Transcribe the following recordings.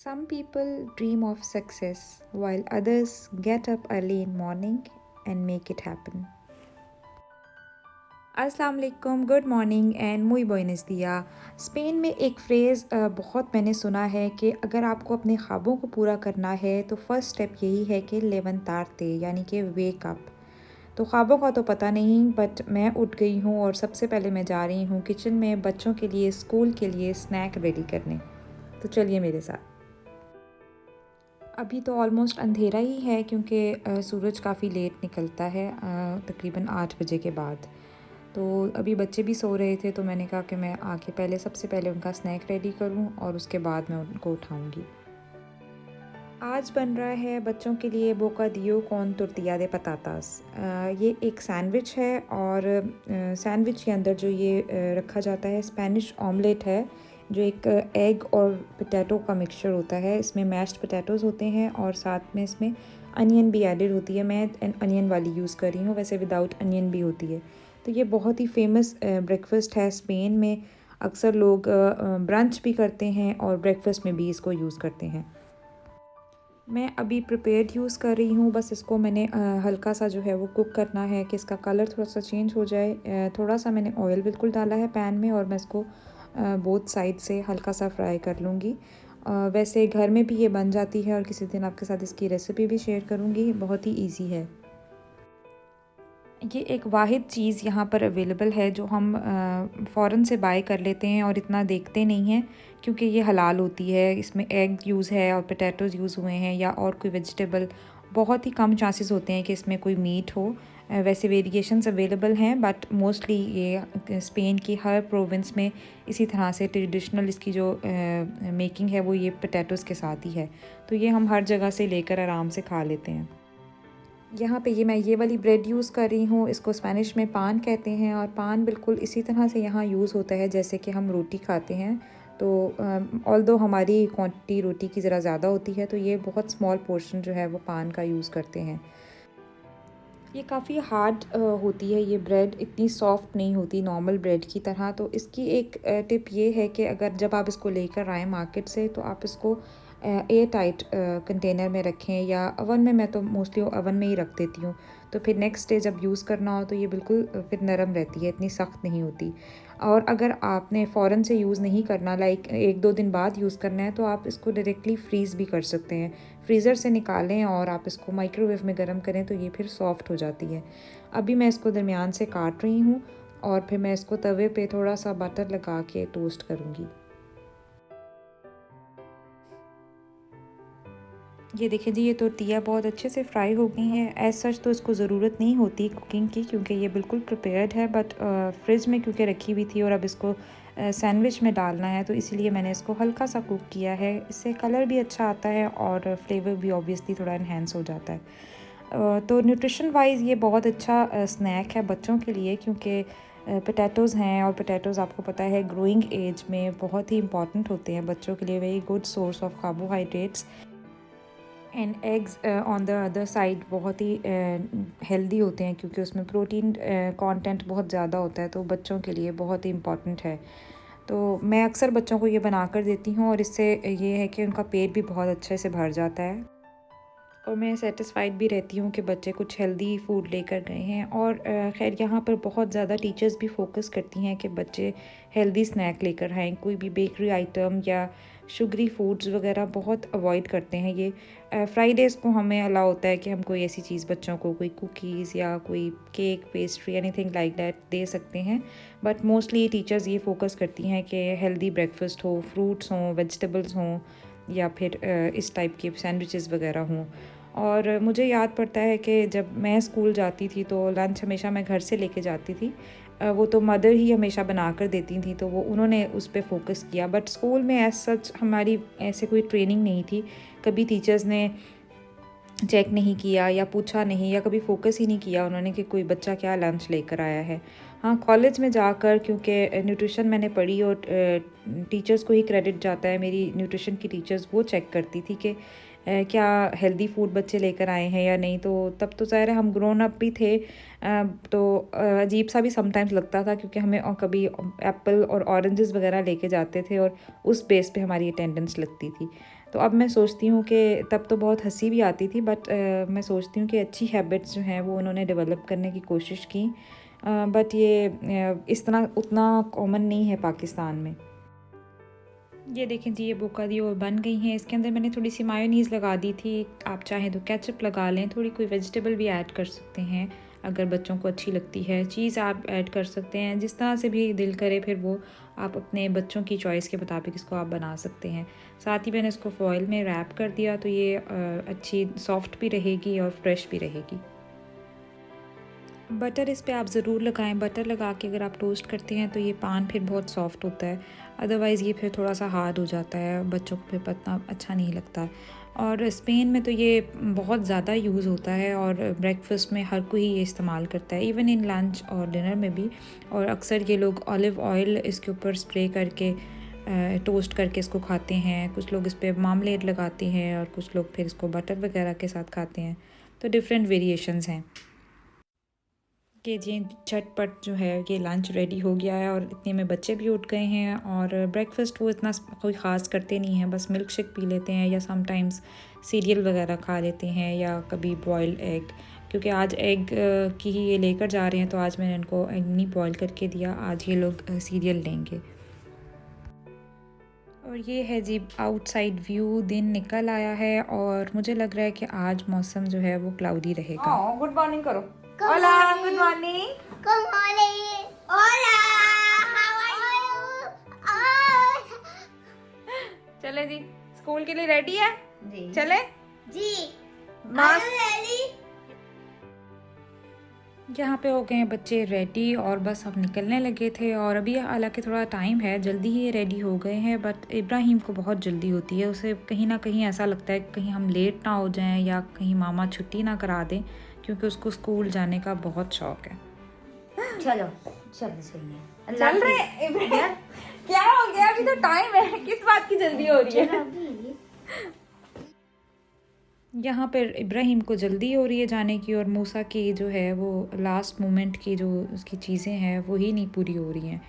Some people dream of success while others get up early in morning and make it happen. अस्सलाम वालेकुम, good morning and muy buenos दिया। Spain में एक phrase बहुत मैंने सुना है कि अगर आपको अपने ख्वाबों को पूरा करना है तो फर्स्ट स्टेप यही है कि लेवंतारते यानी कि वेक अप। तो ख्वाबों का तो पता नहीं बट मैं उठ गई हूँ और सबसे पहले मैं जा रही हूँ किचन में बच्चों के लिए स्कूल के लिए स्नैक रेडी करने। तो चलिए मेरे साथ। अभी तो ऑलमोस्ट अंधेरा ही है क्योंकि सूरज काफ़ी लेट निकलता है, तकरीबन 8 बजे के बाद। तो अभी बच्चे भी सो रहे थे तो मैंने कहा कि मैं आके पहले सबसे पहले उनका स्नैक रेडी करूं और उसके बाद मैं उनको उठाऊंगी। आज बन रहा है बच्चों के लिए बोकाडियो कॉर्न टोर्टिया दे पतातास। ये एक सैंडविच है और सैंडविच के अंदर जो ये रखा जाता है स्पेनिश ऑमलेट है, जो एक एग और पोटैटो का मिक्सचर होता है। इसमें मैश्ड पोटैटोज़ होते हैं और साथ में इसमें अनियन भी एडेड होती है। मैं अनियन वाली यूज़ कर रही हूँ, वैसे विदाउट अनियन भी होती है। तो ये बहुत ही फेमस ब्रेकफ़ास्ट है स्पेन में। अक्सर लोग ब्रंच भी करते हैं और ब्रेकफ़ास्ट में भी इसको यूज़ करते हैं। मैं अभी प्रिपेयर्ड यूज़ कर रही हूँ, बस इसको मैंने हल्का सा जो है वो कुक करना है कि इसका कलर थोड़ा सा चेंज हो जाए। थोड़ा सा मैंने ऑयल बिल्कुल डाला है पैन में और मैं इसको बोथ साइड से हल्का सा फ्राई कर लूँगी। वैसे घर में भी ये बन जाती है और किसी दिन आपके साथ इसकी रेसिपी भी शेयर करूँगी, बहुत ही ईजी है। ये एक वाहिद चीज़ यहाँ पर अवेलेबल है जो हम फ़ौरन से बाय कर लेते हैं और इतना देखते नहीं हैं क्योंकि ये हलाल होती है। इसमें एग यूज़ है और पोटैटोज़ यूज़ हुए हैं या और कोई वेजिटेबल। बहुत ही कम चांसेस होते हैं कि इसमें कोई मीट हो। वैसे वेरिएशंस अवेलेबल हैं बट मोस्टली ये स्पेन की हर प्रोविंस में इसी तरह से ट्रेडिशनल इसकी जो मेकिंग है वो ये पोटैटोज़ के साथ ही है। तो ये हम हर जगह से लेकर आराम से खा लेते हैं। यहाँ पे मैं ये वाली ब्रेड यूज़ कर रही हूँ, इसको स्पेनिश में पान कहते हैं और पान बिल्कुल इसी तरह से यहाँ यूज़ होता है जैसे कि हम रोटी खाते हैं। तो ऑल्दो हमारी क्वांटिटी रोटी की ज़रा ज़्यादा होती है तो ये बहुत स्मॉल पोर्शन जो है वो पान का यूज़ करते हैं। ये काफ़ी हार्ड होती है, ये ब्रेड इतनी सॉफ्ट नहीं होती नॉर्मल ब्रेड की तरह। तो इसकी एक टिप ये है कि अगर जब आप इसको लेकर आएँ मार्केट से तो आप इसको एयर टाइट कंटेनर में रखें या ओवन में। मैं तो मोस्टली ओवन में ही रख देती हूँ, तो फिर नेक्स्ट डे जब यूज़ करना हो तो ये बिल्कुल फिर नरम रहती है, इतनी सख्त नहीं होती। और अगर आपने फ़ौरन से यूज़ नहीं करना, लाइक 1-2 दिन बाद यूज़ करना है, तो आप इसको डायरेक्टली फ्रीज़ भी कर सकते हैं। फ्रीज़र से निकालें और आप इसको माइक्रोवेव में गर्म करें तो ये फिर सॉफ्ट हो जाती है। अभी मैं इसको दरमियान से काट रही हूँ और फिर मैं इसको तवे पे थोड़ा सा बटर लगा के टोस्ट करूँगी। ये देखिए जी, ये टोर्टिया बहुत अच्छे से फ्राई हो गई हैं। एज़ सच तो इसको ज़रूरत नहीं होती कुकिंग की क्योंकि ये बिल्कुल प्रिपेयर्ड है, बट फ्रिज में क्योंकि रखी हुई थी और अब इसको सैंडविच में डालना है तो इसीलिए मैंने इसको हल्का सा कुक किया है। इससे कलर भी अच्छा आता है और फ्लेवर भी ऑब्वियसली थोड़ा इन्हेंस हो जाता है। तो न्यूट्रिशन वाइज़ ये बहुत अच्छा स्नैक है बच्चों के लिए क्योंकि पोटैटोज़ हैं और पोटैटोज़ आपको पता है ग्रोइंग एज में बहुत ही इंपॉर्टेंट होते हैं बच्चों के लिए। Very good source of carbohydrates and eggs on the other side बहुत ही हेल्दी होते हैं क्योंकि उसमें प्रोटीन कंटेंट बहुत ज़्यादा होता है, तो बच्चों के लिए बहुत ही इम्पॉर्टेंट है। तो मैं अक्सर बच्चों को ये बना कर देती हूँ और इससे ये है कि उनका पेट भी बहुत अच्छे से भर जाता है और मैं सेटिस्फाइड भी रहती हूँ कि बच्चे कुछ हेल्दी फूड लेकर गए हैं। और खैर यहाँ पर बहुत ज़्यादा टीचर्स भी फोकस करती हैं कि बच्चे हेल्दी स्नैक लेकर आएँ। कोई भी बेकरी आइटम या शुगरी फूड्स वगैरह बहुत अवॉइड करते हैं। ये फ्राइडेज़ को हमें अलाउ होता है कि हम कोई ऐसी चीज़ बच्चों को कोई कुकीज़ या कोई cake pastry anything like that they सकते हैं, बट मोस्टली टीचर्स ये फोकस करती हैं कि हेल्दी ब्रेकफास्ट हो, फ्रूट्स हों, वेजिटेबल्स हों या फिर इस टाइप के सैंडविचेस वगैरह हों। और मुझे याद पड़ता है कि जब मैं स्कूल जाती थी तो लंच हमेशा मैं घर से लेके जाती थी। वो तो मदर ही हमेशा बना कर देती थी तो वो उन्होंने उस पे फोकस किया, बट स्कूल में एज सच हमारी ऐसे कोई ट्रेनिंग नहीं थी। कभी टीचर्स ने चेक नहीं किया या पूछा नहीं या कभी फोकस ही नहीं किया उन्होंने कि कोई बच्चा क्या लंच लेकर आया है। हाँ, कॉलेज में जाकर क्योंकि न्यूट्रिशन मैंने पढ़ी और टीचर्स को ही क्रेडिट जाता है, मेरी न्यूट्रिशन की टीचर्स वो चेक करती थी कि क्या हेल्दी फूड बच्चे लेकर आए हैं या नहीं। तो तब तो ज़ाहिर है हम ग्रोन अप भी थे, तो अजीब सा भी समटाइम्स लगता था क्योंकि हमें और कभी एप्पल और ऑरेंजेस वगैरह लेके जाते थे और उस बेस पे हमारी अटेंडेंस लगती थी। तो अब मैं सोचती हूँ कि तब तो बहुत हंसी भी आती थी, बट मैं सोचती हूँ कि अच्छी हैबिट्स जो हैं वो उन्होंने डेवलप करने की कोशिश की, बट ये इस तरह उतना कॉमन नहीं है पाकिस्तान में। ये देखें जी, ये बोका और बन गई हैं। इसके अंदर मैंने थोड़ी सी मायोनीज़ लगा दी थी, आप चाहें तो केचप लगा लें, थोड़ी कोई वेजिटेबल भी ऐड कर सकते हैं अगर बच्चों को अच्छी लगती है। चीज़ आप ऐड कर सकते हैं, जिस तरह से भी दिल करे, फिर वो आप अपने बच्चों की चॉइस के मुताबिक इसको आप बना सकते हैं। साथ ही मैंने इसको फॉइल में रैप कर दिया तो ये अच्छी सॉफ्ट भी रहेगी और फ्रेश भी रहेगी। बटर इस पे आप ज़रूर लगाएं, बटर लगा के अगर आप टोस्ट करते हैं तो ये पान फिर बहुत सॉफ्ट होता है, अदरवाइज़ ये फिर थोड़ा सा हार्ड हो जाता है, बच्चों को फिर पतना अच्छा नहीं लगता। और स्पेन में तो ये बहुत ज़्यादा यूज़ होता है और ब्रेकफास्ट में हर कोई ये इस्तेमाल करता है, इवन इन लंच और डिनर में भी। और अक्सर ये लोग ऑलिव ऑयल इसके ऊपर स्प्रे करके टोस्ट करके इसको खाते हैं। कुछ लोग इस पर मामलेट लगाते हैं और कुछ लोग फिर इसको बटर वगैरह के साथ खाते हैं। तो डिफरेंट वेरिएशंस हैं कि जी। झटपट जो है ये लंच रेडी हो गया है और इतने में बच्चे भी उठ गए हैं। और ब्रेकफास्ट वो इतना कोई ख़ास करते नहीं हैं, बस मिल्क शेक पी लेते हैं या समटाइम्स सीरियल वगैरह खा लेते हैं या कभी बॉइल्ड एग, क्योंकि आज एग की ही ये लेकर जा रहे हैं तो आज मैंने इनको एग नहीं बॉयल करके दिया, आज ये लोग सीरियल लेंगे। और ये है जी आउटसाइड व्यू, दिन निकल आया है और मुझे लग रहा है कि आज मौसम जो है वो क्लाउडी रहेगा। गुड मॉर्निंग करो। Hola, good morning. Good morning. Hola. How are you? चले जी, स्कूल के लिए रेडी है? जी। चले? जी। मास्क। रेडी? यहाँ पे हो गए हैं बच्चे रेडी और बस अब निकलने लगे थे। और अभी हालांकि थोड़ा टाइम है, जल्दी ही रेडी हो गए हैं, बट इब्राहिम को बहुत जल्दी होती है। उसे कहीं ना कहीं ऐसा लगता है कि कहीं हम लेट ना हो जाएं या कहीं मामा छुट्टी ना करा दें, क्योंकि उसको स्कूल जाने का बहुत शौक है। चलो चलो सही है। चल रहे इब्राहिम, क्या हो गया? अभी तो टाइम है, किस बात की जल्दी हो रही है? यहाँ पर इब्राहिम को जल्दी हो रही है जाने की और मूसा की जो है वो लास्ट मोमेंट की जो उसकी चीज़ें हैं वो ही नहीं पूरी हो रही हैं।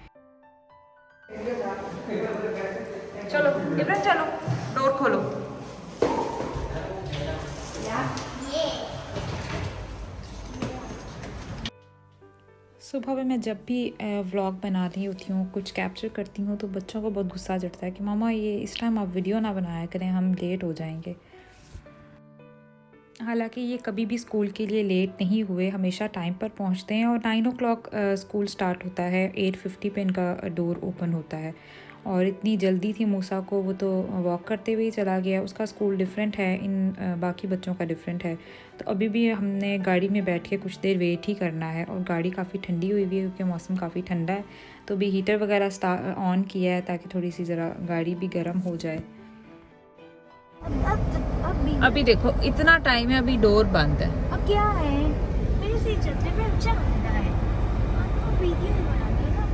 चलो इब्राहिम, चलो डोर खोलो। सुबह में मैं जब भी व्लॉग बना रही होती हूँ, कुछ कैप्चर करती हूँ, तो बच्चों को बहुत गुस्सा चढ़ता है कि मामा ये इस टाइम आप वीडियो ना बनाया करें, हम लेट हो जाएंगे। हालांकि ये कभी भी स्कूल के लिए लेट नहीं हुए, हमेशा टाइम पर पहुँचते हैं। और 9 o'clock स्कूल स्टार्ट होता है, 8:50 पे इनका डोर ओपन होता है। और इतनी जल्दी थी मूसा को, वो तो वॉक करते हुए ही चला गया। उसका स्कूल डिफरेंट है, इन बाकी बच्चों का डिफरेंट है। तो अभी भी हमने गाड़ी में बैठ के कुछ देर वेट ही करना है। और गाड़ी काफ़ी ठंडी हुई हुई है क्योंकि मौसम काफ़ी ठंडा है, तो भी हीटर वगैरह ऑन किया है ताकि थोड़ी सी ज़रा गाड़ी भी गर्म हो जाए। अभी देखो इतना टाइम है, अभी डोर बंद है। अब क्या है, मेरे से छतरी पे अच्छा लगता है। आपको वीडियो बना देगा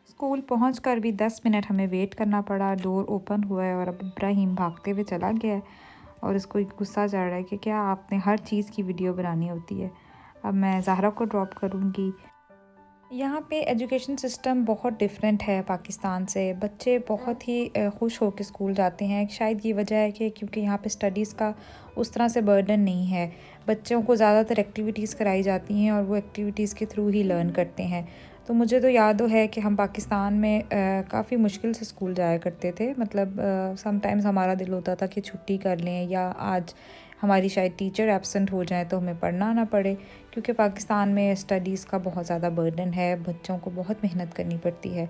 स्कूल पहुंचकर भी 10 मिनट हमें वेट करना पड़ा। डोर ओपन हुआ है और अब इब्राहिम भागते हुए चला गया है और इसको एक गुस्सा चढ़ रहा है कि क्या आपने हर चीज़ की वीडियो बनानी होती है। अब मैं ज़हरा को ड्रॉप करूँगी। यहाँ पे एजुकेशन सिस्टम बहुत डिफरेंट है पाकिस्तान से। बच्चे बहुत ही खुश हो के स्कूल जाते हैं। शायद ये वजह है कि क्योंकि यहाँ पे स्टडीज़ का उस तरह से बर्डन नहीं है। बच्चों को ज़्यादातर एक्टिविटीज़ कराई जाती हैं और वो एक्टिविटीज़ के थ्रू ही लर्न करते हैं। तो मुझे तो याद है कि हम पाकिस्तान में काफ़ी मुश्किल से स्कूल जाया करते थे। मतलब समटाइम्स हमारा दिल होता था कि छुट्टी कर लें या आज हमारी शायद टीचर एब्सेंट हो जाए तो हमें पढ़ना ना पड़े, क्योंकि पाकिस्तान में स्टडीज़ का बहुत ज़्यादा बर्डन है, बच्चों को बहुत मेहनत करनी पड़ती है।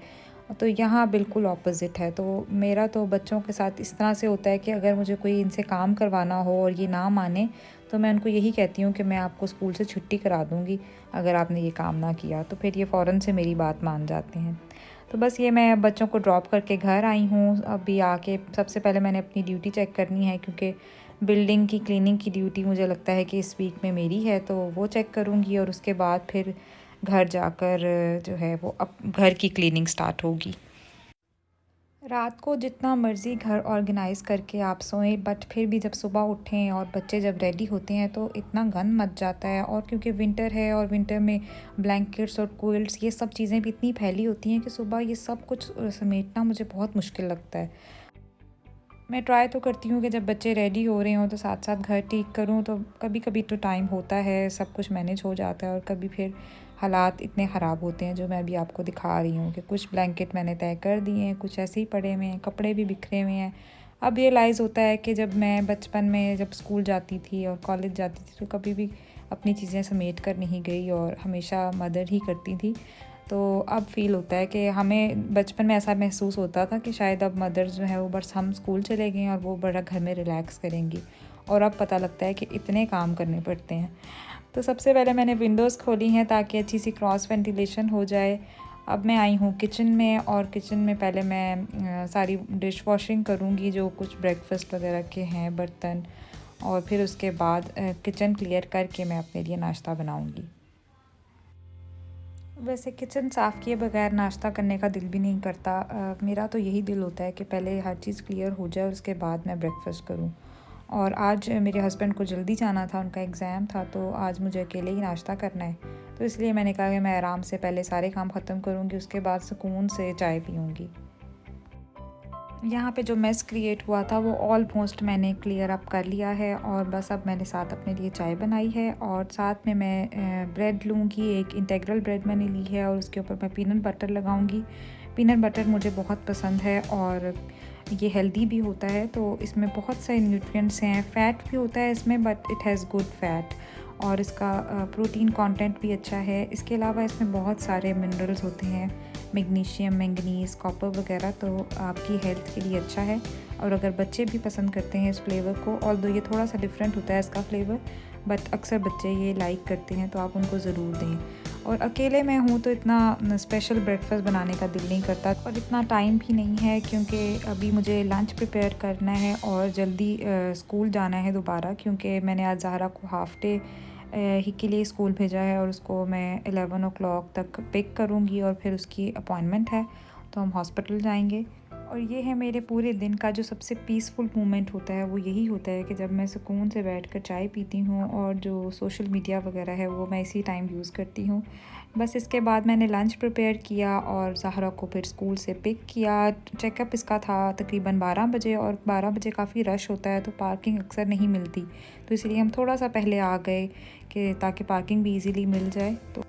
तो यहाँ बिल्कुल ऑपोज़िट है। तो मेरा तो बच्चों के साथ इस तरह से होता है कि अगर मुझे कोई इनसे काम करवाना हो और ये ना माने तो मैं उनको यही कहती हूँ कि मैं आपको स्कूल से छुट्टी करा दूँगी अगर आपने ये काम ना किया। तो फिर ये फ़ौरन से मेरी बात मान जाते हैं। तो बस ये मैं बच्चों को ड्रॉप करके घर आई हूँ। अभी आके सबसे पहले मैंने अपनी ड्यूटी चेक करनी है, क्योंकि बिल्डिंग की क्लीनिंग की ड्यूटी मुझे लगता है कि इस वीक में मेरी है, तो वो चेक करूँगी और उसके बाद फिर घर जाकर जो है वो अब घर की क्लीनिंग स्टार्ट होगी। रात को जितना मर्ज़ी घर ऑर्गेनाइज़ करके आप सोएं, बट फिर भी जब सुबह उठें और बच्चे जब रेडी होते हैं तो इतना गंद मच जाता है। और क्योंकि विंटर है और विंटर में ब्लैंकेट्स और क्विल्ट्स ये सब चीज़ें भी इतनी फैली होती हैं कि सुबह ये सब कुछ समेटना मुझे बहुत मुश्किल लगता है। मैं ट्राई तो करती हूँ कि जब बच्चे रेडी हो रहे हों तो साथ साथ घर ठीक करूँ, तो कभी कभी तो टाइम होता है, सब कुछ मैनेज हो जाता है, और कभी फिर हालात इतने ख़राब होते हैं जो मैं अभी आपको दिखा रही हूँ कि कुछ ब्लैंकेट मैंने तय कर दिए हैं, कुछ ऐसे ही पड़े हुए हैं, कपड़े भी बिखरे हुए हैं। अब रियलाइज़ होता है कि जब मैं बचपन में जब स्कूल जाती थी और कॉलेज जाती थी तो कभी भी अपनी चीज़ें समेट कर नहीं गई और हमेशा मदर ही करती थी। तो अब फ़ील होता है कि हमें बचपन में ऐसा महसूस होता था कि शायद अब मदर जो है वो बस हम स्कूल चले गए हैं और वो बड़ा घर में रिलैक्स करेंगी, और अब पता लगता है कि इतने काम करने पड़ते हैं। तो सबसे पहले मैंने विंडोज़ खोली हैं ताकि अच्छी सी क्रॉस वेंटिलेशन हो जाए। अब मैं आई हूँ किचन में, और किचन में पहले मैं सारी डिश वॉशिंग करूँगी जो कुछ ब्रेकफास्ट वगैरह के हैं बर्तन, और फिर उसके बाद किचन क्लियर करके मैं अपने लिए नाश्ता बनाऊँगी। वैसे किचन साफ़ किए बगैर नाश्ता करने का दिल भी नहीं करता। मेरा तो यही दिल होता है कि पहले हर चीज़ क्लियर हो जाए और उसके बाद मैं ब्रेकफास्ट करूं। और आज मेरे हस्बैंड को जल्दी जाना था, उनका एग्ज़ाम था, तो आज मुझे अकेले ही नाश्ता करना है। तो इसलिए मैंने कहा कि मैं आराम से पहले सारे काम ख़त्म करूँगी, उसके बाद सुकून से चाय पीऊँगी। यहाँ पे जो मेस क्रिएट हुआ था वो ऑलमोस्ट मैंने क्लियर अप कर लिया है, और बस अब मैंने साथ अपने लिए चाय बनाई है, और साथ में मैं ब्रेड लूँगी, एक इंटेग्रल ब्रेड मैंने ली है और उसके ऊपर मैं पीनट बटर लगाऊँगी। पीनट बटर मुझे बहुत पसंद है और ये हेल्दी भी होता है, तो इसमें बहुत सारे न्यूट्रिएंट्स हैं, फ़ैट भी होता है इसमें but it has good fat, और इसका प्रोटीन कंटेंट भी अच्छा है। इसके अलावा इसमें बहुत सारे मिनरल्स होते हैं, मैग्नीशियम, मैंगनीज़, कॉपर वगैरह, तो आपकी हेल्थ के लिए अच्छा है। और अगर बच्चे भी पसंद करते हैं इस फ्लेवर को, ऑल्दो ये थोड़ा सा डिफरेंट होता है इसका फ्लेवर, बट अक्सर बच्चे ये लाइक करते हैं, तो आप उनको ज़रूर दें। और अकेले मैं हूँ तो इतना स्पेशल ब्रेकफास्ट बनाने का दिल नहीं करता, और इतना टाइम भी नहीं है क्योंकि अभी मुझे लंच प्रिपेयर करना है और जल्दी स्कूल जाना है दोबारा, क्योंकि मैंने आज ज़हरा को हाफ़ डे ही के लिए स्कूल भेजा है, और उसको मैं 11 o'clock तक पिक करूँगी और फिर उसकी अपॉइंटमेंट है, तो हम हॉस्पिटल जाएंगे। और ये है मेरे पूरे दिन का जो सबसे पीसफुल मोमेंट होता है, वो यही होता है कि जब मैं सुकून से बैठकर चाय पीती हूँ, और जो सोशल मीडिया वगैरह है वो मैं इसी टाइम यूज़ करती हूँ। बस इसके बाद मैंने लंच प्रिपेयर किया और ज़हरा को फिर स्कूल से पिक किया। चेकअप इसका था तकरीबन 12 बजे, और 12 बजे काफ़ी रश होता है तो पार्किंग अक्सर नहीं मिलती, तो इसलिए हम थोड़ा सा पहले आ गए कि ताकि पार्किंग भी इजीली मिल जाए। तो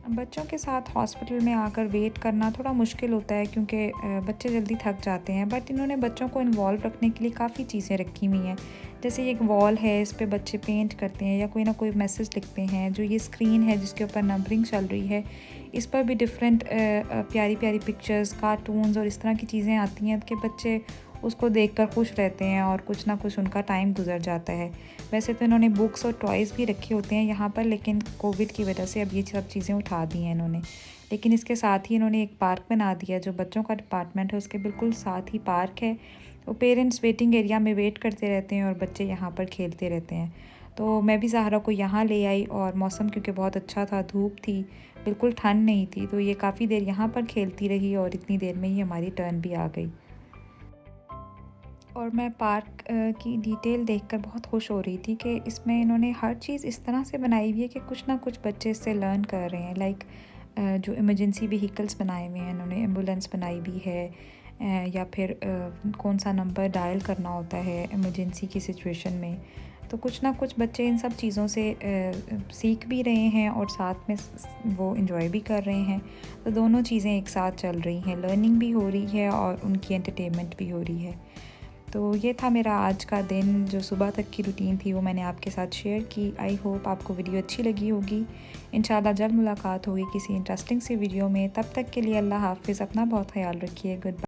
बच्चों के साथ हॉस्पिटल में आकर वेट करना थोड़ा मुश्किल होता है क्योंकि बच्चे जल्दी थक जाते हैं, बट इन्होंने बच्चों को इन्वॉल्व रखने के लिए काफ़ी चीज़ें रखी हुई हैं। जैसे ये एक वॉल है, इस पे बच्चे पेंट करते हैं या कोई ना कोई मैसेज लिखते हैं। जो ये स्क्रीन है जिसके ऊपर नंबरिंग चल रही है, इस पर भी डिफरेंट प्यारी प्यारी पिक्चर्स, कार्टून्स और इस तरह की चीज़ें आती हैं कि बच्चे उसको देखकर खुश रहते हैं और कुछ ना कुछ उनका टाइम गुजर जाता है। वैसे तो इन्होंने बुक्स और टॉयज़ भी रखे होते हैं यहाँ पर, लेकिन कोविड की वजह से अब ये सब चीज़ें उठा दी हैं इन्होंने। लेकिन इसके साथ ही इन्होंने एक पार्क बना दिया, जो बच्चों का डिपार्टमेंट है उसके बिल्कुल साथ ही पार्क है। तो पेरेंट्स वेटिंग एरिया में वेट करते रहते हैं और बच्चे यहाँ पर खेलते रहते हैं। तो मैं भी ज़हरा को यहाँ ले आई, और मौसम क्योंकि बहुत अच्छा था, धूप थी, बिल्कुल ठंड नहीं थी, तो ये काफ़ी देर यहाँ पर खेलती रही और इतनी देर में ही हमारी टर्न भी आ गई। और मैं पार्क की डिटेल देखकर बहुत खुश हो रही थी कि इसमें इन्होंने हर चीज़ इस तरह से बनाई हुई है कि कुछ ना कुछ बच्चे इससे लर्न कर रहे हैं। लाइक जो इमरजेंसी व्हीकल्स बनाए हुए हैं इन्होंने, एम्बुलेंस बनाई हुई है, या फिर कौन सा नंबर डायल करना होता है इमरजेंसी की सिचुएशन में। तो कुछ ना कुछ बच्चे इन सब चीज़ों से सीख भी रहे हैं और साथ में वो इन्जॉय भी कर रहे हैं। तो दोनों चीज़ें एक साथ चल रही हैं, लर्निंग भी हो रही है और उनकी एंटरटेनमेंट भी हो रही है। तो ये था मेरा आज का दिन, जो सुबह तक की रूटीन थी वो मैंने आपके साथ शेयर की। आई होप आपको वीडियो अच्छी लगी होगी। इंशाल्लाह जल्द मुलाकात होगी किसी इंटरेस्टिंग सी वीडियो में। तब तक के लिए अल्लाह हाफ़िज़, अपना बहुत ख्याल रखिए। Good bye.